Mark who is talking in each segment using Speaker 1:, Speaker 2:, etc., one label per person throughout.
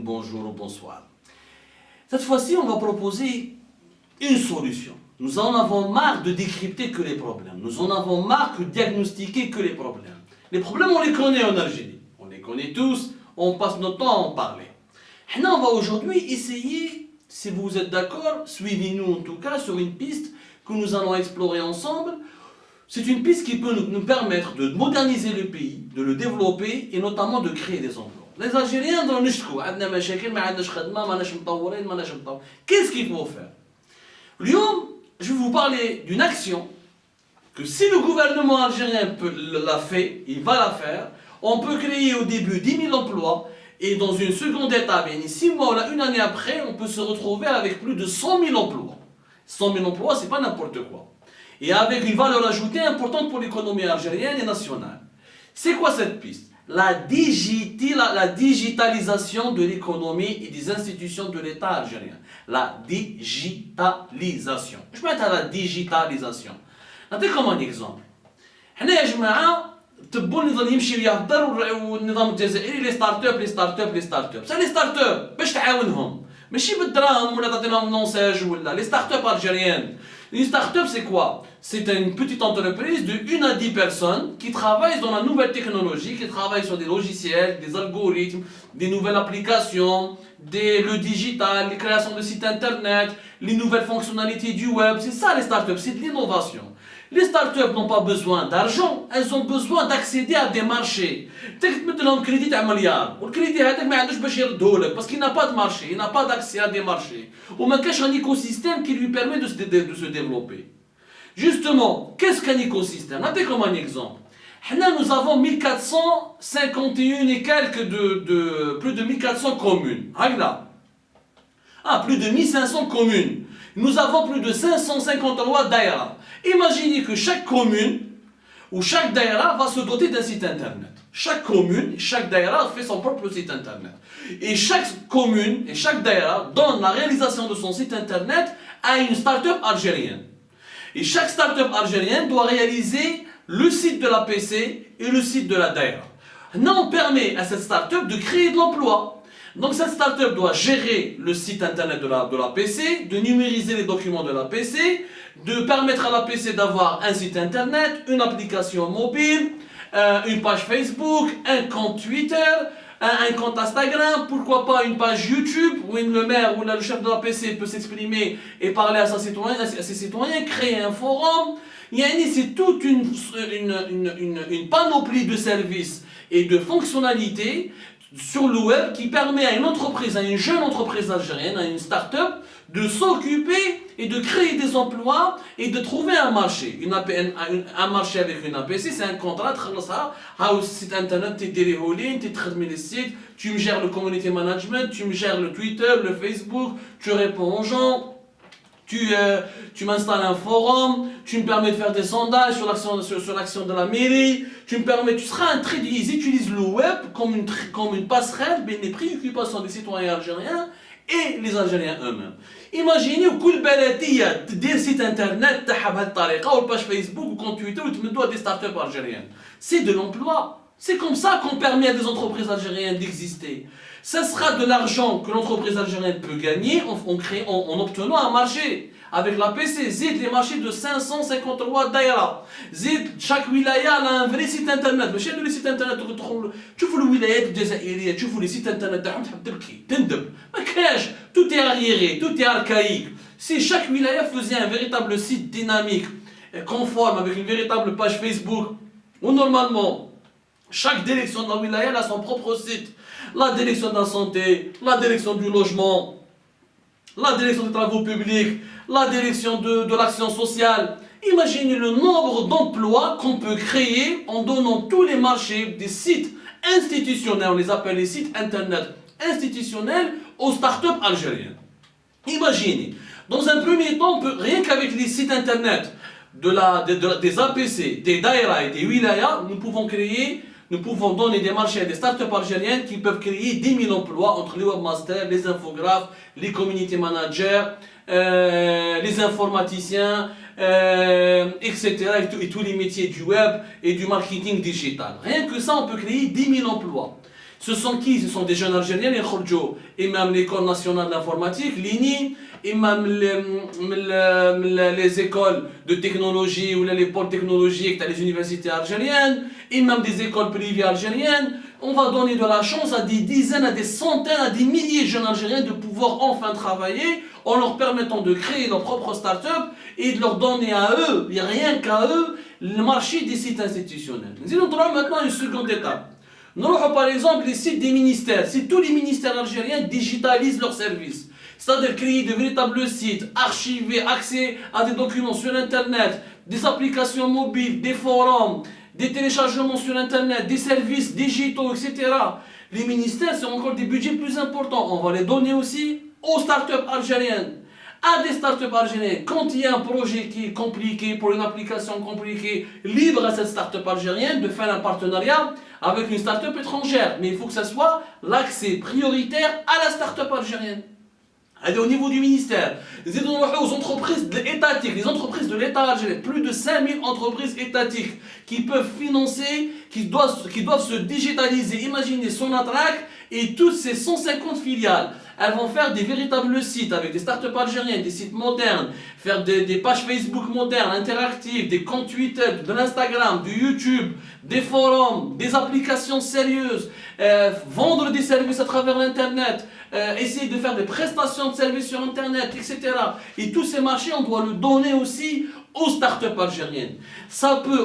Speaker 1: Bonjour ou bonsoir. Cette fois-ci, on va proposer une solution. Nous en avons marre de décrypter que les problèmes. Nous en avons marre de diagnostiquer que les problèmes. Les problèmes, on les connaît en Algérie. On les connaît tous, on passe notre temps à en parler. Maintenant, on va aujourd'hui essayer, si vous êtes d'accord, suivez-nous en tout cas sur une piste que nous allons explorer ensemble. C'est une piste qui peut nous permettre de moderniser le pays, de le développer et notamment de créer des emplois. Les Algériens dans le Nishkou, qu'est-ce qu'il faut faire? Je vais vous parler d'une action que si le gouvernement algérien l'a fait, il va la faire. On peut créer au début 10 000 emplois et dans une seconde étape, 6 mois ou une année après, on peut se retrouver avec plus de 100 000 emplois. 100 000 emplois, c'est pas n'importe quoi. Et avec une valeur ajoutée importante pour l'économie algérienne et nationale. C'est quoi cette piste? La digitalisation de l'économie et des institutions de l'État algérien. La digitalisation. Je vais mettre à la digitalisation. نعطيكم comme un exemple. حنا يا جماعة تبوا النظام يمشي ويهضر والنظام الجزائري لي ستارت اب لي ستارت اب لي ستارت اب. لي ستارت اب باش تعاونهم. ماشي بالدراهم ولا تعطيهم نونساج ولا لي ستارت اب algériennes. Une start-up, c'est quoi? C'est une petite entreprise de 1 à 10 personnes qui travaillent dans la nouvelle technologie, qui travaillent sur des logiciels, des algorithmes, des nouvelles applications, le digital, les créations de sites internet, les nouvelles fonctionnalités du web. C'est ça les start-up, c'est de l'innovation. Les start-up n'ont pas besoin d'argent, elles ont besoin d'accéder à des marchés. تمد لهم كريديت تاع مليار والكريديت هذاك ما عندوش باش يردهولك parce qu'il n'a pas de marché, il n'a pas d'accès à des marchés. وما كاش un écosystème qui lui permet de se développer. Justement, qu'est-ce qu'un écosystème? Notez comme un exemple. Nous avons 1451 et quelques plus de 1400 communes. Plus de 1500 communes. Nous avons plus de 550 lois daïra. Imaginez que chaque commune ou chaque daïra va se doter d'un site internet. Chaque commune, chaque daïra fait son propre site internet. Et chaque commune et chaque daïra donne la réalisation de son site internet à une start-up algérienne. Et chaque start-up algérienne doit réaliser le site de la PC et le site de la daïra. Maintenant, on permet à cette start-up de créer de l'emploi. Donc cette start-up doit gérer le site internet de la PC, de numériser les documents de la PC, de permettre à la PC d'avoir un site internet, une application mobile, une page Facebook, un compte Twitter, un compte Instagram, pourquoi pas une page YouTube où le maire ou le chef de la PC peut s'exprimer et parler à ses citoyens, créer un forum. C'est toute une panoplie de services et de fonctionnalités sur le web qui permet à une entreprise, à une jeune entreprise algérienne, à une start-up de s'occuper et de créer des emplois et de trouver un marché. Un marché avec une APC, c'est un contrat, site internet, les sites, tu me gères le community management, tu me gères le Twitter, le Facebook, tu réponds aux gens. Tu m'installes un forum, tu me permets de faire des sondages sur l'action de la mairie, tu seras un trade, ils utilisent le web comme une passerelle, mais les préoccupations des citoyens algériens et les Algériens eux-mêmes. Imaginez كل بلدية تدير site internet تاعها بهذه الطريقة ou page Facebook ou compte Twitter ou تمدوا à des startups algériennes. C'est de l'emploi. C'est comme ça qu'on permet à des entreprises algériennes d'exister. Ce sera de l'argent que l'entreprise algérienne peut gagner en obtenant un marché. Avec la PC, Zid les marchés de 553 daïra. Zid, chaque wilaya a un vrai site internet. Mais chez les sites internet, tu vois le wilaya de Jazaïri, tu vois les sites internet, tout est arriéré, tout est archaïque. Si chaque wilaya faisait un véritable site dynamique, conforme, avec une véritable page Facebook, où normalement, chaque direction de la wilaya a son propre site. La direction de la santé, la direction du logement, la direction des travaux publics, la direction de l'action sociale. Imaginez le nombre d'emplois qu'on peut créer en donnant tous les marchés des sites institutionnels, on les appelle les sites internet institutionnels, aux start-up algériennes. Imaginez, dans un premier temps, rien qu'avec les sites internet des APC, des daïra et des wilaya, nous pouvons donner des marchés à des start-up algériennes qui peuvent créer 10 000 emplois entre les webmasters, les infographes, les community managers, les informaticiens, etc. Et tous les métiers du web et du marketing digital. Rien que ça, on peut créer 10 000 emplois. Ce sont qui? Ce sont des jeunes Algériens, les Khorjo, et même l'école nationale d'informatique, l'INI, et même les écoles de technologie ou les pôles technologiques, les universités algériennes, et même des écoles privées algériennes. On va donner de la chance à des dizaines, à des centaines, à des milliers de jeunes Algériens de pouvoir enfin travailler en leur permettant de créer leur propre start-up et de leur donner à eux, et rien qu'à eux, le marché des sites institutionnels. Nous allons maintenant une seconde étape. Nous avons par exemple les sites des ministères. Si tous les ministères algériens digitalisent leurs services, c'est-à-dire créer de véritables sites, archiver, accès à des documents sur Internet, des applications mobiles, des forums, des téléchargements sur Internet, des services digitaux, etc. Les ministères, c'est encore des budgets plus importants. On va les donner aussi aux startups algériennes. À des startups algériennes, quand il y a un projet qui est compliqué, pour une application compliquée, libre à cette startup algérienne de faire un partenariat avec une startup étrangère. Mais il faut que ce soit l'accès prioritaire à la startup algérienne. Allez, au niveau du ministère, aux entreprises étatiques, les entreprises de l'État algérien, plus de 5000 entreprises étatiques qui peuvent financer, qui doivent se digitaliser. Imaginez Sonatrach et toutes ces 150 filiales. Elles vont faire des véritables sites avec des startups algériennes, des sites modernes, faire des pages Facebook modernes, interactives, des comptes Twitter, de l'Instagram, du YouTube, des forums, des applications sérieuses, vendre des services à travers l'Internet, essayer de faire des prestations de services sur Internet, etc. Et tous ces marchés, on doit le donner aussi aux startups algériennes.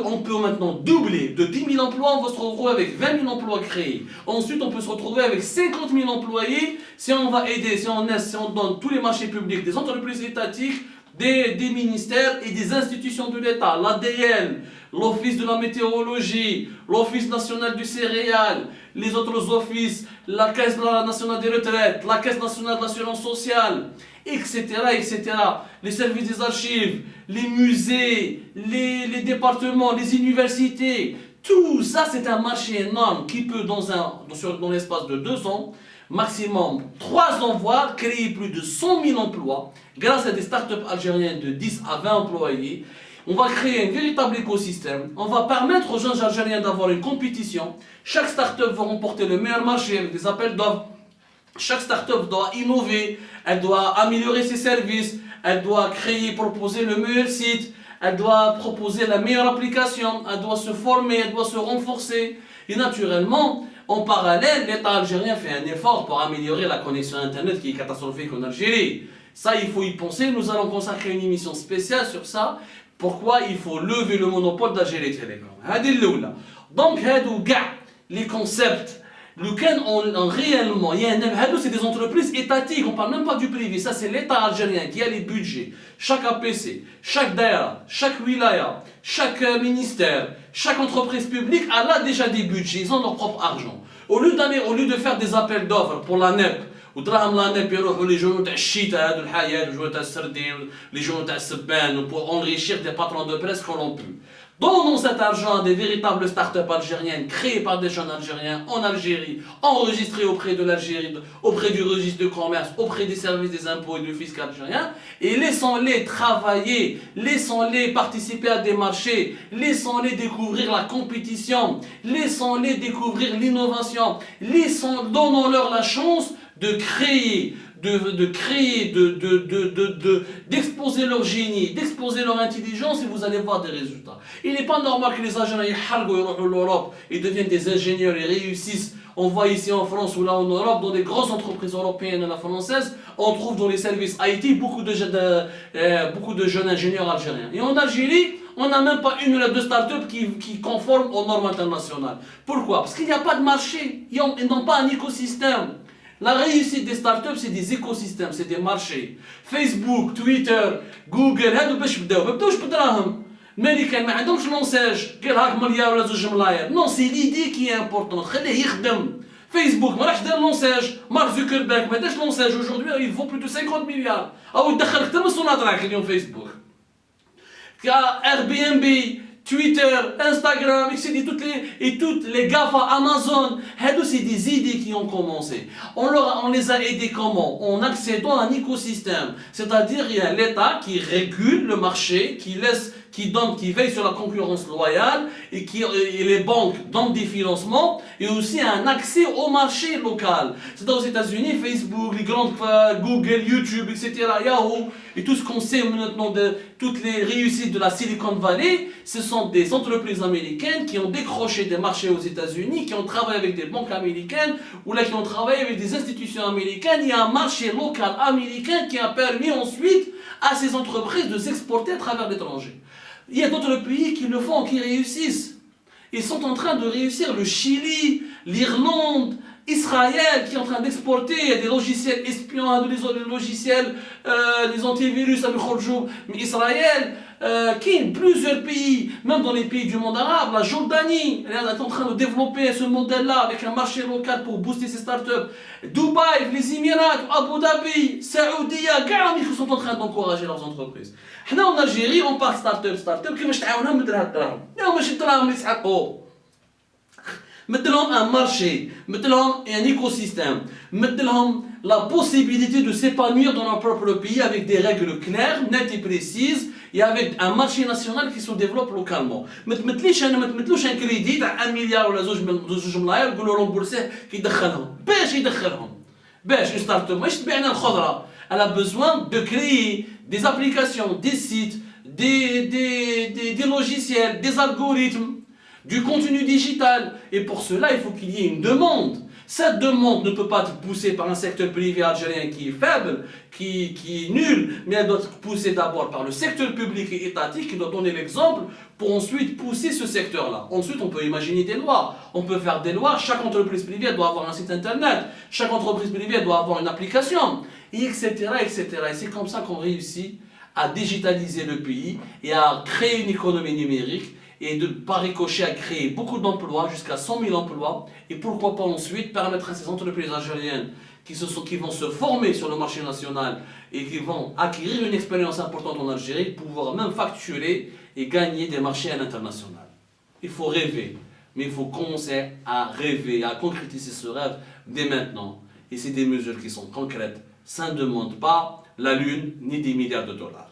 Speaker 1: On peut maintenant doubler de 10 000 emplois, on va se retrouver avec 20 000 emplois créés. Ensuite, on peut se retrouver avec 50 000 employés si on va aider, si on donne tous les marchés publics, des entreprises étatiques, des ministères et des institutions de l'État, l'ADN, l'Office de la météorologie, l'Office national du céréal, les autres offices, la Caisse nationale des retraites, la Caisse nationale de l'assurance sociale, etc., etc. Les services des archives, les musées, les départements, les universités. Tout ça, c'est un marché énorme qui peut, dans l'espace de 2 ans, maximum 3 ans, voire créer plus de 100 000 emplois grâce à des startups algériennes de 10 à 20 employés. On va créer un véritable écosystème. On va permettre aux jeunes Algériens d'avoir une compétition. Chaque start-up va remporter le meilleur marché avec des appels d'offres. Chaque start-up doit innover, elle doit améliorer ses services, elle doit créer, proposer le meilleur site, elle doit proposer la meilleure application, elle doit se former, elle doit se renforcer. Et naturellement, en parallèle, l'État algérien fait un effort pour améliorer la connexion Internet qui est catastrophique en Algérie. Ça, il faut y penser. Nous allons consacrer une émission spéciale sur ça. Pourquoi il faut lever le monopole d'Algérie Télécom. Donc, les concepts, réellement, c'est des entreprises étatiques, on ne parle même pas du privé, ça c'est l'État algérien qui a les budgets. Chaque APC, chaque daïra, chaque wilaya, chaque ministère, chaque entreprise publique, elle a déjà des budgets, ils ont leur propre argent. Au lieu de faire des appels d'offres pour la NEP, ودراهم لا نيب يروحوا لي جونو تاع الشتاء هادو الحياه جونو تاع السردين لي جونو تاع السبان pour enrichir des patrons de presse corrompus. Donnons cet argent à des véritables start-up algériennes créées par des jeunes Algériens en Algérie, enregistrées auprès de l'Algérie, auprès du registre de commerce, auprès des services des impôts et du fisc algérien, et laissons-les travailler, laissons-les participer à des marchés, laissons-les découvrir la compétition, laissons-les découvrir l'innovation, donnons-leur la chance de créer, d'exposer leur génie, d'exposer leur intelligence et vous allez voir des résultats. Il n'est pas normal que les Algériens ils l'Europe et deviennent des ingénieurs et réussissent. On voit ici en France ou là en Europe, dans des grosses entreprises européennes et la française, on trouve dans les services IT beaucoup de jeunes ingénieurs algériens. Et en Algérie, on n'a même pas une ou deux startups qui conforment aux normes internationales. Pourquoi? Parce qu'il n'y a pas de marché, ils n'ont pas un écosystème. La réussite des startups, c'est des écosystèmes, c'est des marchés. Facebook, Twitter, Google, هادو باش بداو، ما بداوش بدراهم. الملكان ما عندهمش لونساج، قال هاك مليار ولا 2 ملاير. Non, c'est l'idée qui est importante، خليه يخدم. فيسبوك ما راحش دار لونساج، مارك زوكربيرغ ما دارش لونساج، aujourd'hui il vaut plus de 50 milliards. أو يدخل أكثر من صناعة اليوم فيسبوك. Airbnb, Twitter, Instagram, etc. Toutes les GAFA, Amazon, c'est des idées qui ont commencé. On les a aidés comment? En accédant à un écosystème. C'est-à-dire il y a l'État qui régule le marché, qui veillent sur la concurrence loyale et les banques donnent des financements et aussi un accès au marché local. C'est aux États-Unis, Facebook, les grandes Google, YouTube, etc., Yahoo, et tout ce qu'on sait maintenant de toutes les réussites de la Silicon Valley, ce sont des entreprises américaines qui ont décroché des marchés aux États-Unis, qui ont travaillé avec des banques américaines, ou là qui ont travaillé avec des institutions américaines. Il y a un marché local américain qui a permis ensuite à ces entreprises de s'exporter à travers l'étranger. Il y a d'autres pays qui le font, qui réussissent. Ils sont en train de réussir. Le Chili, l'Irlande, Israël qui est en train d'exporter des logiciels espions, des logiciels, des antivirus, mais Israël, qui est plusieurs pays, même dans les pays du monde arabe, la Jordanie, elle est en train de développer ce modèle-là avec un marché local pour booster ses startups. Dubaï, les Émirats, Abu Dhabi, Saoudia, qui sont en train d'encourager leurs entreprises. Nous en Algérie, on parle start-up, qui va مثل هالدراهم. اليوم ماشي الدراهم اللي يسحقوا. مثلهم un marché, مثلهم un écosystème, مثلهم la possibilité de s'épanouir dans leur propre pays avec des règles claires, nettes et précises et avec un marché national qui se développe localement. ما تمثلوش un crédit تاع 1 مليار ولا 2 ملاير يقولوا لهم بورسيه كيدخلهم. باش يدخلهم؟ باش une start-up ماشي تبيعنا الخضره. Elle a besoin de créer des applications, des sites, des logiciels, des algorithmes, du contenu digital. Et pour cela, il faut qu'il y ait une demande. Cette demande ne peut pas être poussée par un secteur privé algérien qui est faible, qui est nul, mais elle doit être poussée d'abord par le secteur public et étatique qui doit donner l'exemple pour ensuite pousser ce secteur-là. Ensuite, on peut imaginer des lois. On peut faire des lois. Chaque entreprise privée doit avoir un site internet. Chaque entreprise privée doit avoir une application, etc., etc. Et c'est comme ça qu'on réussit à digitaliser le pays et à créer une économie numérique et de par ricochet à créer beaucoup d'emplois, jusqu'à 100 000 emplois, et pourquoi pas ensuite permettre à ces entreprises algériennes qui vont se former sur le marché national et qui vont acquérir une expérience importante en Algérie, pouvoir même facturer et gagner des marchés à l'international. Il faut rêver, mais il faut commencer à rêver, à concrétiser ce rêve dès maintenant. Et c'est des mesures qui sont concrètes. Ça ne demande pas la lune ni des milliards de dollars.